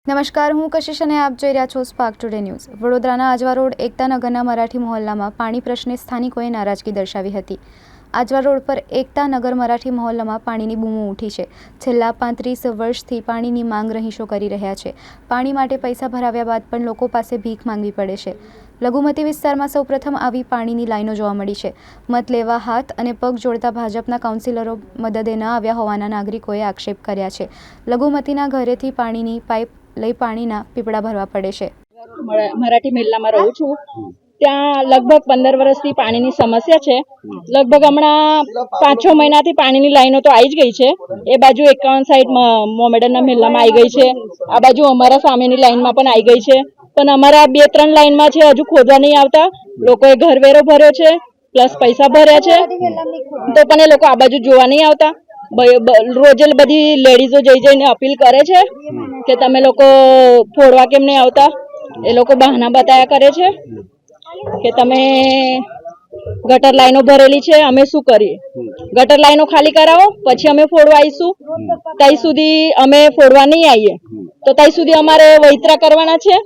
નમસ્કાર, હું કશિશ અને આપ જોઈ રહ્યા છો સ્પાર્ક ટુડે ન્યૂઝ। વડોદરાના આજવા રોડ એકતાનગરના મરાઠી મહોલ્લામાં પાણી પ્રશ્ને સ્થાનિકોએ નારાજગી દર્શાવી હતી। આજવા રોડ પર એકતાનગર મરાઠી મહોલ્લામાં પાણીની બૂમો ઉઠી છે। છેલ્લા 35 વર્ષથી પાણીની માંગ રહીશો કરી રહ્યા છે। પાણી માટે પૈસા ભરાવ્યા બાદ પણ લોકો પાસે ભીખ માંગવી પડે છે। લઘુમતી વિસ્તારમાં સૌપ્રથમ આવી પાણીની લાઈનો જોવા મળી છે। મત લેવા હાથ અને પગ જોડતા ભાજપના કાઉન્સિલરો મદદે ન આવ્યા હોવાના નાગરિકોએ આક્ષેપ કર્યા છે। લઘુમતીના ઘરેથી પાણીની પાઇપ લઈ પાણીના પીપળા ભરવા પડે છે। મરાઠી મહિલામાં રહું છું, ત્યાં લગભગ 15 વર્ષથી પાણીની સમસ્યા છે। લગભગ હમણાં 5-6 મહિનાથી પાણીની લાઈનો તો આવી જ ગઈ છે। એ બાજુ 51 સાઈડ મોમેડનના મહેલામાં આવી ગઈ છે, આ બાજુ અમારા સામેની લાઈનમાં પણ આવી ગઈ છે, પણ અમારા 2-3 લાઈનમાં છે, હજુ ખોદવા નહીં આવતા। લોકોએ ઘરવેરો ભર્યો છે, પ્લસ પૈસા ભર્યા છે, તો પણ એ લોકો આ બાજુ જોવા નહીં આવતા। રોજે બધી લેડીઝો જઈને અપીલ કરે છે કે તમે લોકો ફોડવા કેમ નહીં આવતા। એ લોકો બહાના બતાયા કરે છે કે તમે ગટર લાઈનો ભરેલી છે, અમે શું કરીએ? ગટર લાઈનો ખાલી કરાવો, પછી અમે ફોડવા આવીશું। ત્યાં સુધી અમે ફોડવા નહીં આવીએ તો ત્યાં સુધી અમારે વૈતરા કરવાના છે,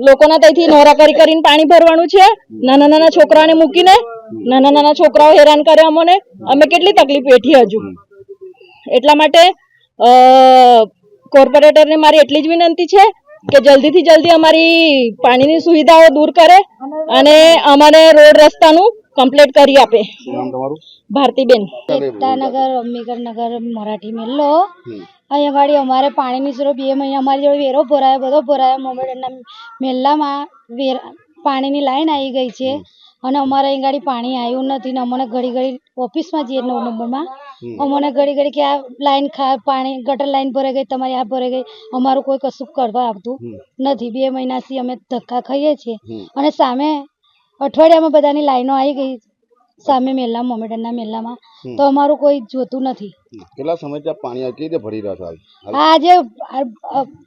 લોકોના ત્યાંથી નોરા કરીને પાણી ભરવાનું છે। નાના નાના છોકરાઓને મૂકીને નાના છોકરાઓ હેરાન કરે અમને, અમે કેટલી તકલીફ વેઠી હજુ। એટલા માટે કોર્પોરેટરને મારી એટલી જ વિનંતી છે કે જલ્દીથી જલ્દી અમારી પાણીની સુવિધાઓ દૂર કરે અને અમને રોડ રસ્તાનું કમ્પ્લીટ કરી આપે। ભારતીબેન, એકતાનગર અમ્બેડકરનગર મરાઠી મહેલો। અહીંયા ગાડી અમારે પાણીની જરૂર 2 મહિના અમારી જોડે વેરો ભરાયો, બધો ભરાયો। મોમેડનના મહેલામાં પાણીની લાઈન આવી ગઈ છે અને અમારે અહીં ગાડી પાણી આવ્યું નથી ને અમને ઘડી ઓફિસમાં જઈએ 9 નંબરમાં અમને ઘડી કે આ લાઈન પાણી ગટર લાઈન ભરાઈ ગઈ, તમારી આ ભરાઈ ગઈ, અમારું કોઈ કશું કરવા આવતું નથી। 2 મહિનાથી અમે ધક્કા ખાઈએ છીએ અને સામે અઠવાડિયામાં બધાની લાઈનો આવી ગઈ સામે મહેલા મોમેડનના મહેલામાં, તો અમારું કોઈ જોતું નથી। કેટલા સમયથી આ પાણી કેવી રીતે ભરી રહ્યા છો? આજે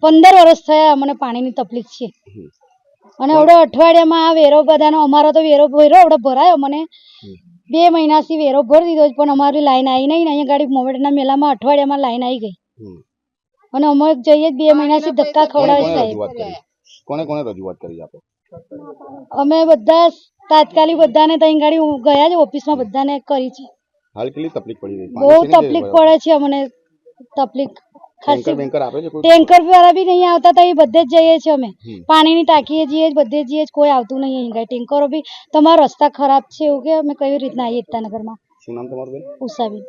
15 વર્ષ થયા અમને પાણીની તકલીફ છે અને આવડો અઠવાડિયામાં આ વેરો બધાનો અમારો તો વેરો આવડો ભરાયો, મને 2 મહિનાથી વેરો ભરી દીધો પણ અમારી લાઈન આવી નહીં। અહીંયા ગાડી મોમેડનના મેલામાં અઠવાડિયામાં લાઈન આવી ગઈ અને અમે જઈએ 2 મહિનાથી ધક્કા ખવડાવે સાહેબ। કોને રજૂઆત કરી આપે? અમે બધા તાત્કાલિક બધાને ત્યાં ગાડી ગયા છે, ઓફિસમાં બધાને કરી છે। હાલ કેટલી તકલીફ પડી રહી? બહુ તકલીફ પડે છે અમને, તકલીફ ખાસી। ટેન્કર વાળા બી નહીં આવતા, ત્યાં બધે જ જઈએ છીએ અમે, પાણીની ટાંકીએ જઈએ, બધે જઈએ, કોઈ આવતું નહીં અહીં ગાડી। ટેન્કરો બી તમારા રસ્તા ખરાબ છે એવું કે અમે કઈ રીતના આવીએ એકતાનગરમાં। શું નામ તમારું બેન? ઉષાબેન।